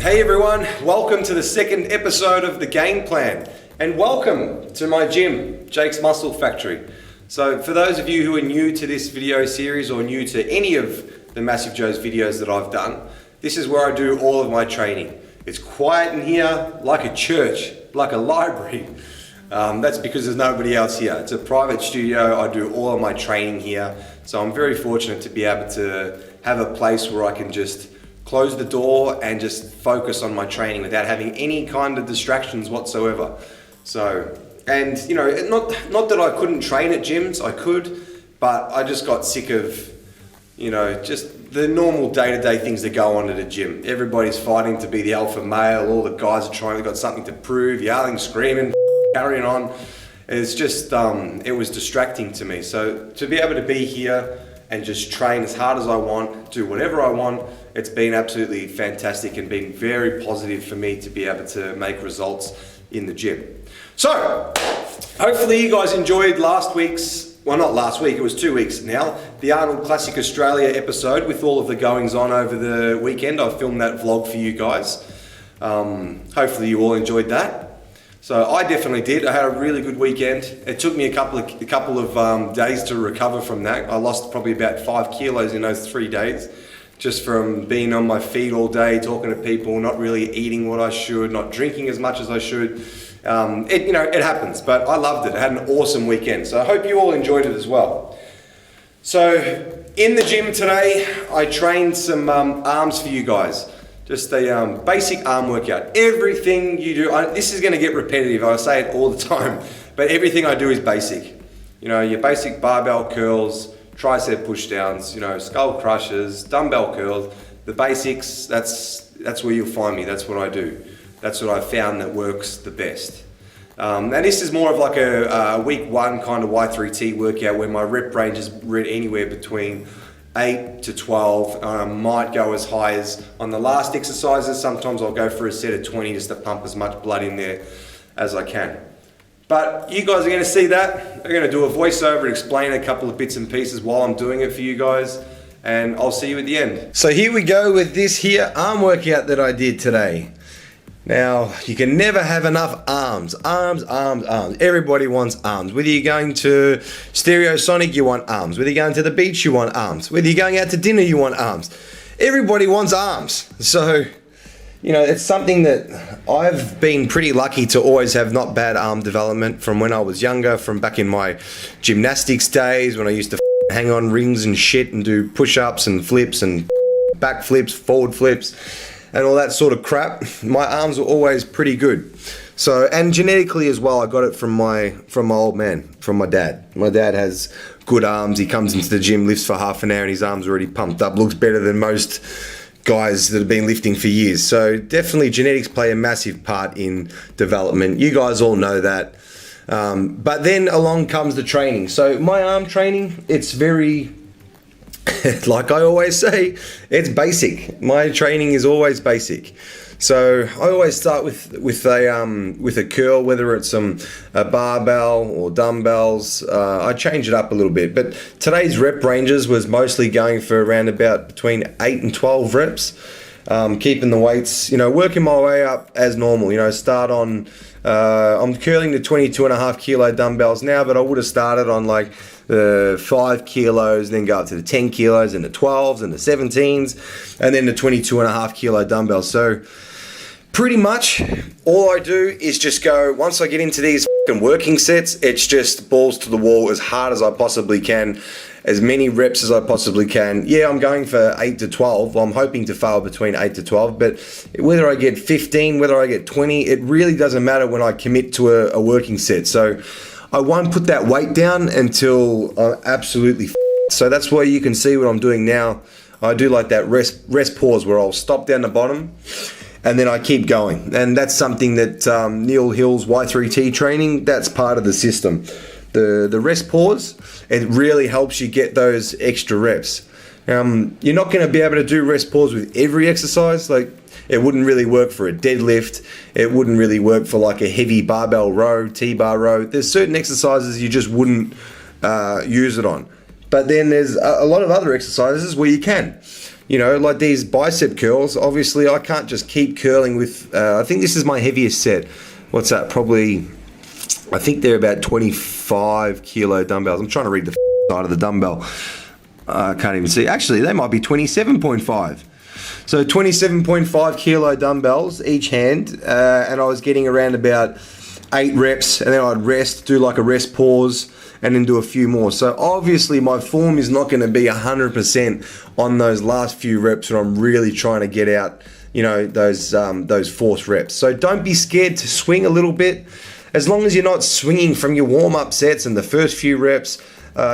Hey everyone, welcome to the second episode of The Game Plan, and welcome to my gym, Jake's Muscle Factory. So for those of you who are new to this video series or new to any of the Massive Joe's videos that I've done, this is where I do all of my training. It's quiet in here, like a church, like a library. That's because there's nobody else here. It's a private studio. I do all of my training here. So I'm very fortunate to be able to have a place where I can just close the door and just focus on my training without having any kind of distractions whatsoever. So, and you know, not that I couldn't train at gyms, I could, but I just got sick of, you know, just the normal day-to-day things that go on at a gym. Everybody's fighting to be the alpha male, all the guys are trying, they've got something to prove, yelling, screaming, carrying on. It's just, it was distracting to me. So to be able to be here and just train as hard as I want, do whatever I want, it's been absolutely fantastic and been very positive for me to be able to make results in the gym. So, hopefully you guys enjoyed last week's, well not last week, it was 2 weeks now, the Arnold Classic Australia episode with all of the goings on over the weekend. I filmed that vlog for you guys. Hopefully you all enjoyed that. So I definitely did. I had a really good weekend. It took me a couple of days to recover from that. I lost probably about 5 kilos in those 3 days, just from being on my feet all day, talking to people, not really eating what I should, not drinking as much as I should. It happens, but I loved it. I had an awesome weekend. So I hope you all enjoyed it as well. So in the gym today, I trained some arms for you guys. Just a basic arm workout. Everything you do, this is gonna get repetitive, I say it all the time, but everything I do is basic. You know, your basic barbell curls, tricep pushdowns, you know, skull crushers, dumbbell curls, the basics, that's where you'll find me, that's what I do. That's what I found that works the best. And this is more of like a week one kind of Y3T workout where my rep range is anywhere between 8 to 12, might go as high as on the last exercises. Sometimes I'll go for a set of 20 just to pump as much blood in there as I can. But you guys are going to see that. I'm going to do a voiceover and explain a couple of bits and pieces while I'm doing it for you guys, and I'll see you at the end. So here we go with this here arm workout that I did today. Now, you can never have enough arms. Arms. Everybody wants arms. Whether you're going to Stereosonic, you want arms. Whether you're going to the beach, you want arms. Whether you're going out to dinner, you want arms. Everybody wants arms. So, you know, it's something that I've been pretty lucky to always have not bad arm development from when I was younger, from back in my gymnastics days when I used to hang on rings and shit and do push-ups and flips and back flips, forward flips, and all that sort of crap. My arms were always pretty good. So, and genetically as well, I got it from my old man, from my dad. My dad has good arms. He comes into the gym, lifts for half an hour, and his arms are already pumped up. Looks better than most guys that have been lifting for years. So definitely genetics play a massive part in development. You guys all know that. But then along comes the training. So my arm training, it's very, like I always say, it's basic. My training is always basic. So I always start with a curl, whether it's a barbell or dumbbells. I change it up a little bit, but today's rep ranges was mostly going for around about between 8 and 12 reps. Keeping the weights, you know, working my way up as normal. You know, start on, I'm curling the 22.5 kilo dumbbells now, but I would have started on like the 5 kilos, then go up to the 10 kilos and the 12s and the 17s, and then the 22.5 kilo dumbbells. So pretty much all I do is just go, once I get into these fucking working sets, it's just balls to the wall as hard as I possibly can, as many reps as I possibly can. Yeah, I'm going for 8 to 12. Well, I'm hoping to fail between 8 to 12, but whether I get 15, whether I get 20, it really doesn't matter when I commit to a working set. So I won't put that weight down until I'm absolutely so that's why you can see what I'm doing now. I do like that rest pause where I'll stop down the bottom and then I keep going. And that's something that Neil Hill's Y3T training, that's part of the system. The rest pause, it really helps you get those extra reps. You're not going to be able to do rest pause with every exercise. Like, it wouldn't really work for a deadlift. It wouldn't really work for like a heavy barbell row, T-bar row. There's certain exercises you just wouldn't use it on. But then there's a lot of other exercises where you can. you know, like these bicep curls, obviously I can't just keep curling with, I think this is my heaviest set. What's that? Probably, I think they're about 25 kilo dumbbells. I'm trying to read the side of the dumbbell. I can't even see. Actually, they might be 27.5. So 27.5 kilo dumbbells each hand, and I was getting around about 8 reps, and then I'd rest, do like a rest pause, and then do a few more. So obviously my form is not going to be 100% on those last few reps when I'm really trying to get out, you know, those forced reps. So don't be scared to swing a little bit. As long as you're not swinging from your warm-up sets and the first few reps,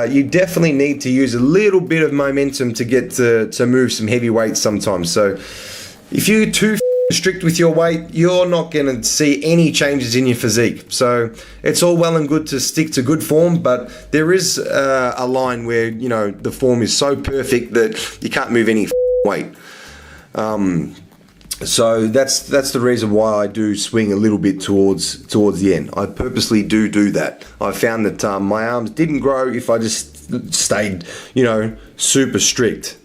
you definitely need to use a little bit of momentum to get to move some heavy weights sometimes. So if you're too strict with your weight, you're not going to see any changes in your physique. So it's all well and good to stick to good form, but there is a line where, you know, the form is so perfect that you can't move any weight. So that's the reason why I do swing a little bit towards the end. I purposely do that. I found that my arms didn't grow if I just stayed, you know, super strict.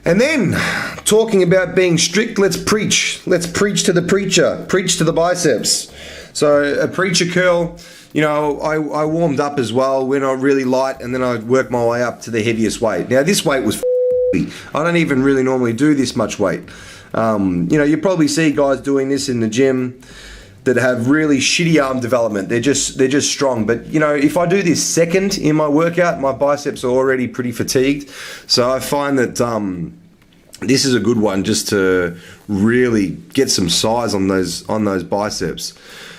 And then, talking about being strict, let's preach. Let's preach to the preacher. Preach to the biceps. So a preacher curl, you know, I warmed up as well, went on really light, and then I worked my way up to the heaviest weight. Now this weight was heavy. I don't even really normally do this much weight. You know, you probably see guys doing this in the gym that have really shitty arm development. They're just strong. But you know, if I do this second in my workout, my biceps are already pretty fatigued. So I find that this is a good one just to really get some size on those biceps.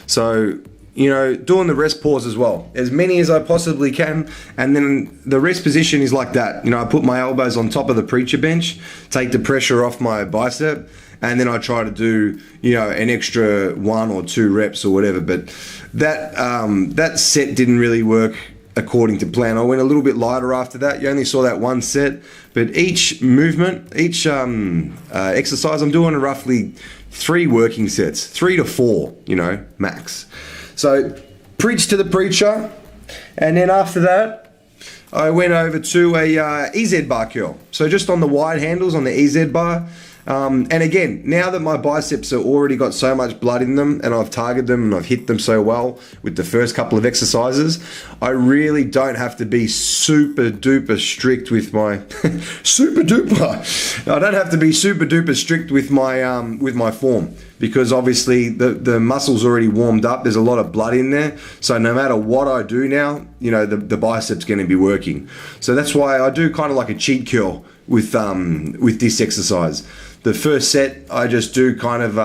So, you know, doing the rest pause as well, as many as I possibly can, and then the rest position is like that. You know, I put my elbows on top of the preacher bench, take the pressure off my bicep, and then I try to do, you know, an extra 1 or 2 reps or whatever. But that set didn't really work according to plan. I went a little bit lighter after that. You only saw that one set, but each movement, each exercise, I'm doing roughly 3 working sets, 3 to 4, you know, max. So preach to the preacher, and then after that, I went over to a EZ bar curl. So just on the wide handles on the EZ bar. And again, now that my biceps have already got so much blood in them, and I've targeted them and I've hit them so well with the first couple of exercises, I really don't have to be super duper strict with my super duper. I don't have to be super duper strict with my form, because obviously the muscle's already warmed up. There's a lot of blood in there, so no matter what I do now, you know, the bicep's going to be working. So that's why I do kind of like a cheat curl with this exercise. The first set, I just do kind of,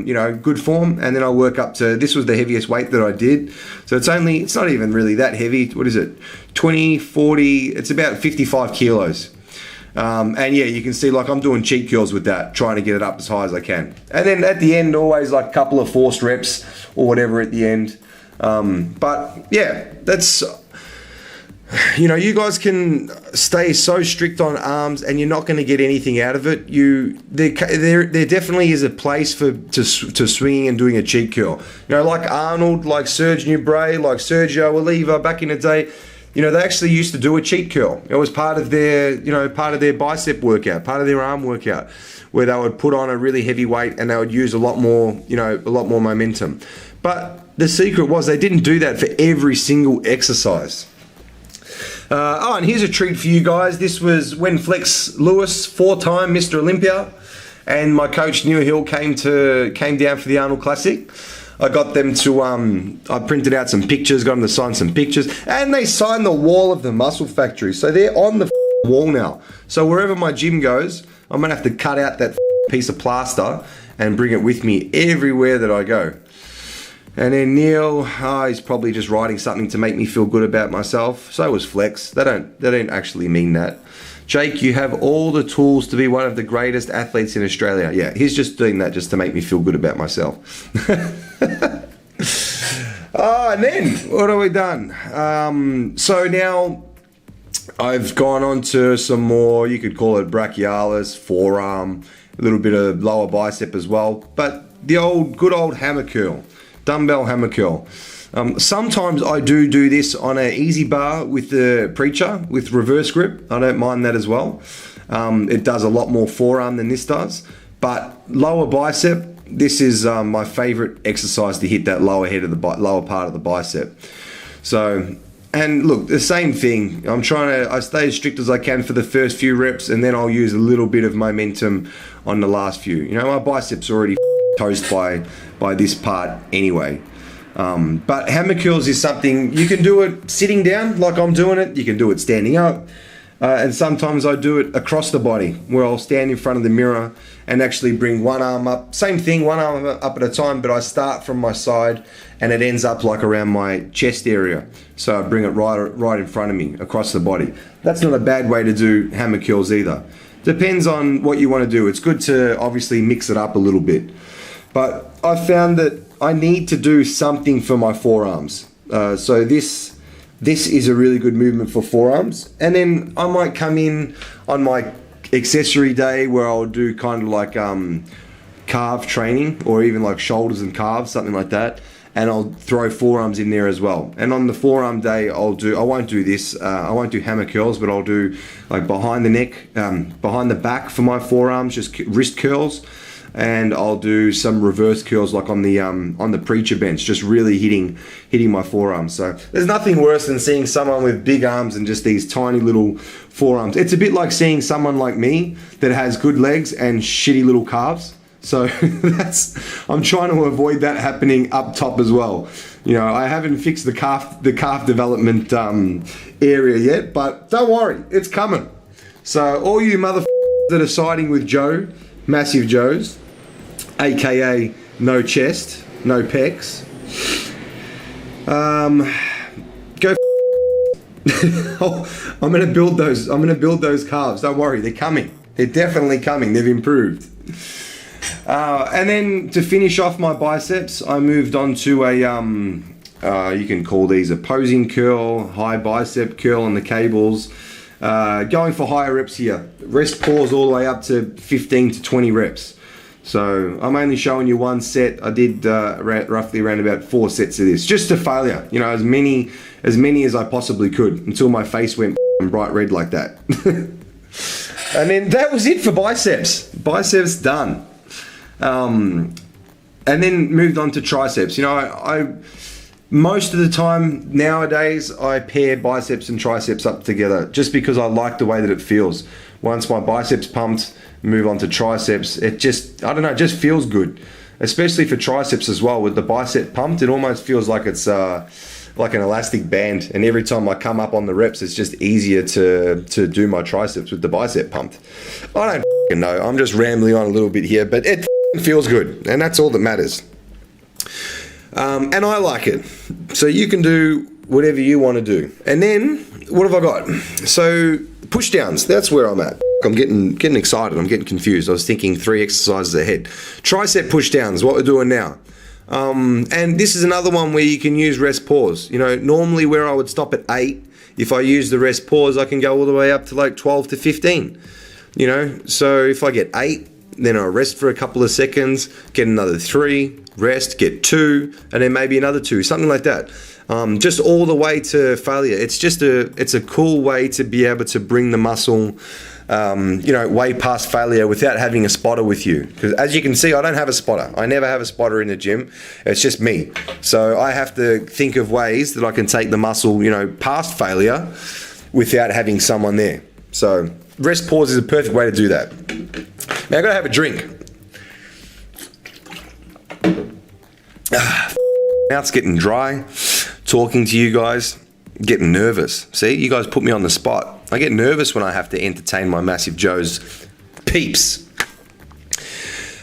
you know, good form, and then I work up to, this was the heaviest weight that I did. So it's not even really that heavy. What is it? 20, 40, it's about 55 kilos. And yeah, you can see like I'm doing cheat curls with that, trying to get it up as high as I can. And then at the end, always like a couple of forced reps or whatever at the end. But yeah, that's, you know, you guys can stay so strict on arms and you're not going to get anything out of it. There definitely is a place to swinging and doing a cheat curl. You know, like Arnold, like Serge Nubret, like Sergio Oliva back in the day. You know, they actually used to do a cheat curl. It was part of their, you know, part of their bicep workout, part of their arm workout, where they would put on a really heavy weight and they would use a lot more, you know, a lot more momentum. But the secret was they didn't do that for every single exercise. And here's a treat for you guys. This was when Flex Lewis, 4-time Mr. Olympia, and my coach Neil Hill came down for the Arnold Classic. I got them to, I printed out some pictures, got them to sign some pictures, and they signed the wall of the Muscle Factory. So they're on the wall now. So wherever my gym goes, I'm gonna have to cut out that piece of plaster and bring it with me everywhere that I go. And then Neil, he's probably just writing something to make me feel good about myself. So was Flex. They don't actually mean that. Jake, you have all the tools to be one of the greatest athletes in Australia. Yeah, he's just doing that just to make me feel good about myself. And then, what have we done? So now I've gone on to some more, you could call it brachialis, forearm, a little bit of lower bicep as well. But the good old hammer curl. Dumbbell hammer curl. Sometimes I do this on an easy bar with the preacher with reverse grip. I don't mind that as well. It does a lot more forearm than this does. But lower bicep, this is my favorite exercise to hit that lower head of the lower part of the bicep. So, and look, the same thing. I stay as strict as I can for the first few reps, and then I'll use a little bit of momentum on the last few. You know, my biceps are already toast by this part anyway. But hammer curls is something, you can do it sitting down like I'm doing it. You can do it standing up. And sometimes I do it across the body, where I'll stand in front of the mirror and actually bring one arm up. Same thing, one arm up at a time, but I start from my side and it ends up like around my chest area. So I bring it right in front of me, across the body. That's not a bad way to do hammer curls either. Depends on what you want to do. It's good to obviously mix it up a little bit. But I found that I need to do something for my forearms. So this is a really good movement for forearms. And then I might come in on my accessory day where I'll do kind of like calf training, or even like shoulders and calves, something like that. And I'll throw forearms in there as well. And on the forearm day, I won't do this, I won't do hammer curls, but I'll do like behind the neck, behind the back for my forearms, just wrist curls. And I'll do some reverse curls like on the preacher bench, just really hitting my forearms. So there's nothing worse than seeing someone with big arms and just these tiny little forearms. It's a bit like seeing someone like me that has good legs and shitty little calves. So I'm trying to avoid that happening up top as well. You know, I haven't fixed the calf development area yet, but don't worry, it's coming. So all you motherfuckers that are siding with Joe, Massive Joes, aka no chest, no pecs, go I'm gonna build those calves. Don't worry, they're coming. They're definitely coming. They've improved. And then to finish off my biceps, I moved on to a you can call these a posing curl, high bicep curl on the cables. Going for higher reps here. Rest pause all the way up to 15 to 20 reps. So I'm only showing you one set. I did roughly around about 4 sets of this, just to failure. You know, as many as I possibly could, until my face went bright red like that. And then that was it for biceps. Biceps done. And then moved on to triceps. You know, I most of the time nowadays I pair biceps and triceps up together, just because I like the way that it feels. Once my biceps pumped, move on to triceps. It just, I don't know, it just feels good. Especially for triceps as well. With the bicep pumped, it almost feels like it's like an elastic band. And every time I come up on the reps, it's just easier to do my triceps with the bicep pumped. I don't know. I'm just rambling on a little bit here, but it feels good. And that's all that matters. And I like it. So you can do whatever you want to do. And then, what have I got? So, pushdowns, that's where I'm at. I'm getting excited, I'm getting confused. I was thinking 3 exercises ahead. Tricep pushdowns, what we're doing now. And this is another one where you can use rest pause. You know, normally where I would stop at 8, if I use the rest pause, I can go all the way up to like 12 to 15. You know, so if I get 8, then I rest for a couple of seconds, get another 3, rest, get 2, and then maybe another 2, something like that. Just all the way to failure. It's a cool way to be able to bring the muscle, you know, way past failure without having a spotter with you. Because as you can see, I don't have a spotter. I never have a spotter in the gym. It's just me. So I have to think of ways that I can take the muscle, you know, past failure without having someone there. So rest pause is a perfect way to do that. Now I gotta have a drink. Mouth's getting dry. Talking to you guys, getting nervous. See, you guys put me on the spot. I get nervous when I have to entertain my Massive Joe's peeps.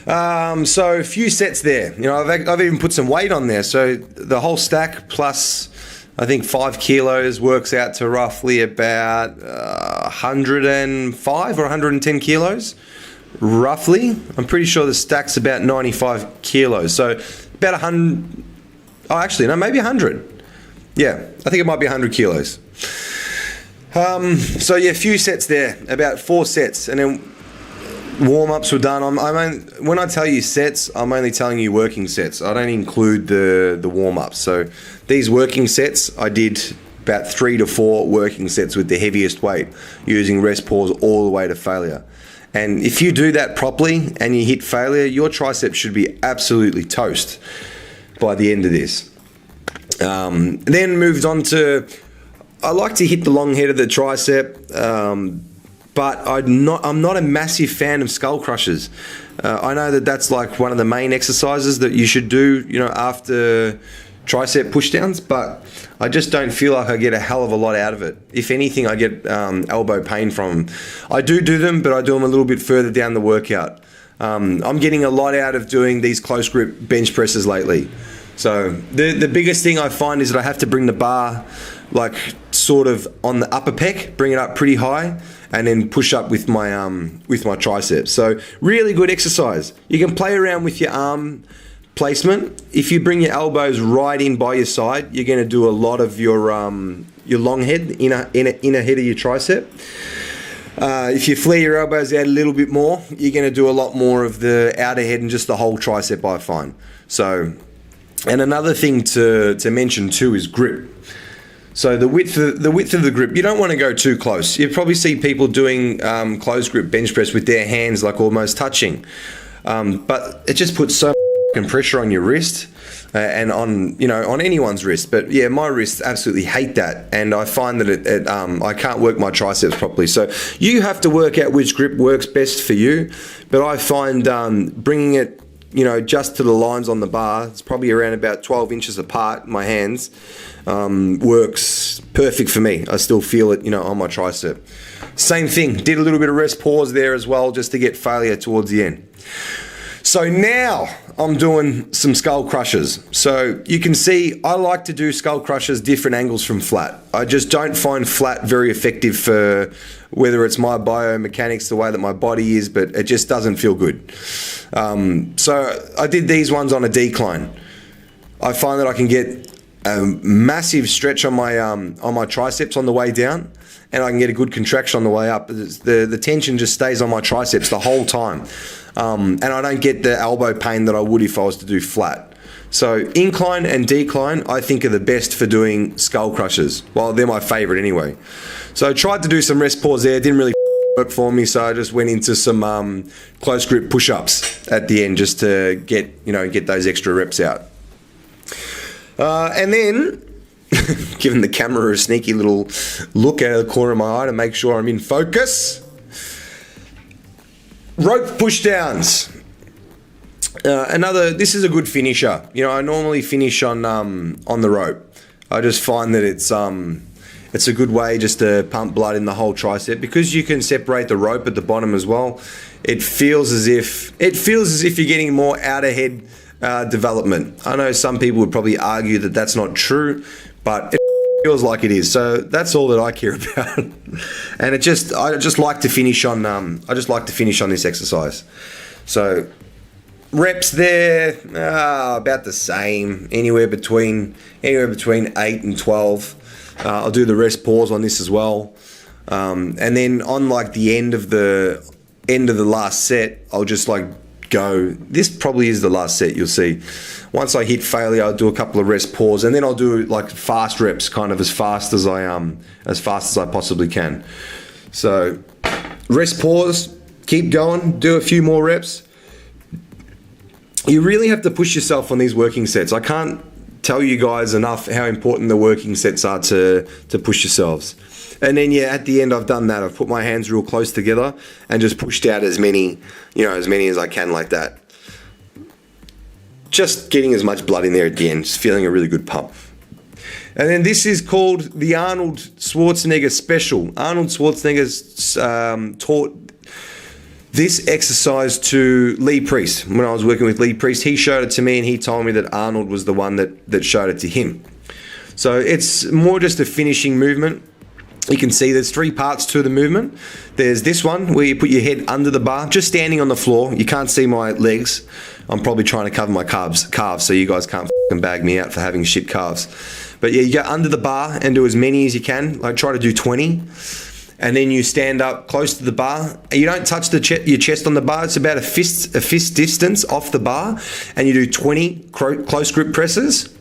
So a few sets there. You know, I've even put some weight on there. So the whole stack plus, I think 5 kilos works out to roughly about 105 or 110 kilos. Roughly, I'm pretty sure the stack's about 95 kilos. So about 100. Oh, actually, no, maybe 100. Yeah, I think it might be 100 kilos. So yeah, a few sets there, about 4 sets, and then warm-ups were done. When I tell you sets, I'm only telling you working sets. I don't include the warm-ups. So these working sets, I did about 3 to 4 working sets with the heaviest weight, using rest pause all the way to failure. And if you do that properly and you hit failure, your triceps should be absolutely toast by the end of this. Then moved on to, I like to hit the long head of the tricep, but I'm not a massive fan of skull crushers. I know that that's like one of the main exercises that you should do, after tricep pushdowns, but I just don't feel like I get a hell of a lot out of it. If anything, I get elbow pain from them. I do them, but I do them a little bit further down the workout. I'm getting a lot out of doing these close grip bench presses lately. So the biggest thing I find is that I have to bring the bar like sort of on the upper pec, bring it up pretty high, and then push up with my triceps. So really good exercise. You can play around with your arm placement. If you bring your elbows right in by your side, you're going to do a lot of your long head, inner head of your tricep. If you flare your elbows out a little bit more, you're going to do a lot more of the outer head and just the whole tricep, I find. So, and another thing to mention too is grip. So the width of the grip, you don't want to go too close. You probably see people doing close grip bench press with their hands like almost touching, but it just puts so much pressure on your wrist and on anyone's wrist. But yeah, my wrists absolutely hate that, and I find that I can't work my triceps properly. So you have to work out which grip works best for you. But I find bringing it just to the lines on the bar, it's probably around about 12 inches apart, my hands, works perfect for me. I still feel it, on my tricep. Same thing, did a little bit of rest pause there as well, just to get failure towards the end. So now I'm doing some skull crushers. So you can see I like to do skull crushers different angles from flat. I just don't find flat very effective for whether it's my biomechanics, the way that my body is, but it just doesn't feel good. So I did these ones on a decline. I find that I can get a massive stretch on my triceps on the way down, and I can get a good contraction on the way up. The tension just stays on my triceps the whole time. And I don't get the elbow pain that I would if I was to do flat. So incline and decline, I think, are the best for doing skull crushers. Well, they're my favorite anyway. So I tried to do some rest pause there, didn't really work for me, so I just went into some close grip push-ups at the end just to get those extra reps out. And then giving the camera a sneaky little look out of the corner of my eye to make sure I'm in focus. Rope pushdowns. This is a good finisher. I normally finish on the rope. I just find that it's a good way just to pump blood in the whole tricep, because you can separate the rope at the bottom as well. It feels as if you're getting more outer head development. I know some people would probably argue that that's not true, but it feels like it is. So that's all that I care about. And I just like to finish on this exercise. So reps there, about the same, anywhere between 8 and 12. I'll do the rest pause on this as well, and then on like the end of the last set, I'll just like go. This probably is the last set. You'll see. Once I hit failure, I'll do a couple of rest pause, and then I'll do like fast reps, kind of as fast as I possibly can. So rest pause, keep going, do a few more reps. You really have to push yourself on these working sets. I can't tell you guys enough how important the working sets are to push yourselves. And then at the end I've done that. I've put my hands real close together and just pushed out as many as I can like that. Just getting as much blood in there at the end, just feeling a really good pump. And then this is called the Arnold Schwarzenegger Special. Arnold Schwarzenegger's taught this exercise to Lee Priest. When I was working with Lee Priest, he showed it to me, and he told me that Arnold was the one that showed it to him. So it's more just a finishing movement. You can see there's 3 parts to the movement. There's this one where you put your head under the bar, just standing on the floor. You can't see my legs. I'm probably trying to cover my calves, so you guys can't bag me out for having shit calves. But yeah, you go under the bar and do as many as you can. Like try to do 20. And then you stand up close to the bar. You don't touch your chest on the bar. It's about a fist distance off the bar. And you do 20 close grip presses.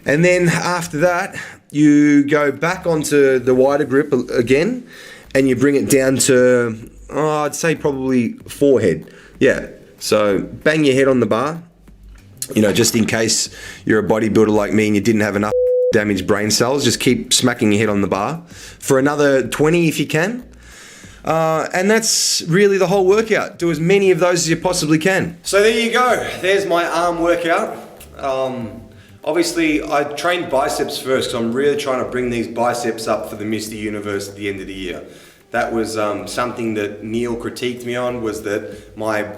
And then after that, you go back onto the wider grip again, and you bring it down to, I'd say probably forehead. Yeah, so bang your head on the bar, you know, just in case you're a bodybuilder like me and you didn't have enough damaged brain cells, just keep smacking your head on the bar for another 20 if you can. And that's really the whole workout. Do as many of those as you possibly can. So there you go. There's my arm workout. Obviously, I trained biceps first because I'm really trying to bring these biceps up for the Mr. Universe at the end of the year. That was something that Neil critiqued me on, was that my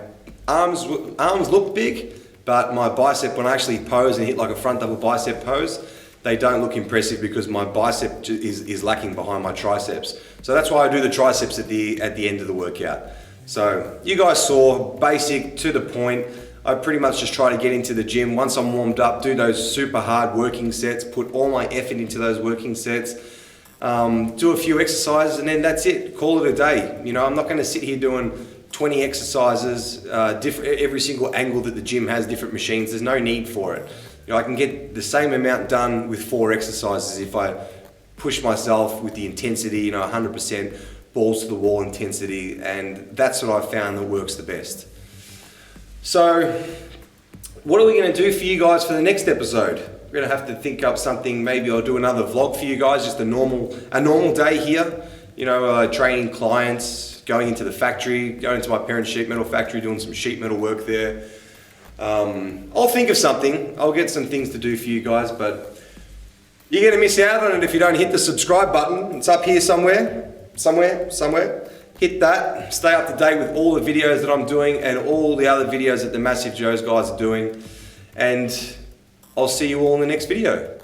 arms look big, but my bicep, when I actually pose and hit like a front double bicep pose, they don't look impressive because my bicep is lacking behind my triceps. So that's why I do the triceps at the end of the workout. So you guys saw, basic, to the point. I pretty much just try to get into the gym. Once I'm warmed up, do those super hard working sets, put all my effort into those working sets, do a few exercises, and then that's it. Call it a day. You know, I'm not going to sit here doing 20 exercises, every single angle that the gym has, different machines. There's no need for it. You know, I can get the same amount done with 4 exercises if I push myself with the intensity, you know, 100% balls to the wall intensity, and that's what I've found that works the best. So, what are we going to do for you guys for the next episode? We're going to have to think up something. Maybe I'll do another vlog for you guys, just a normal day here. You know, training clients, going into the factory, going to my parents' sheet metal factory, doing some sheet metal work there. I'll think of something. I'll get some things to do for you guys, but you're going to miss out on it if you don't hit the subscribe button. It's up here somewhere. Hit that. Stay up to date with all the videos that I'm doing and all the other videos that the Massive Joes guys are doing. And I'll see you all in the next video.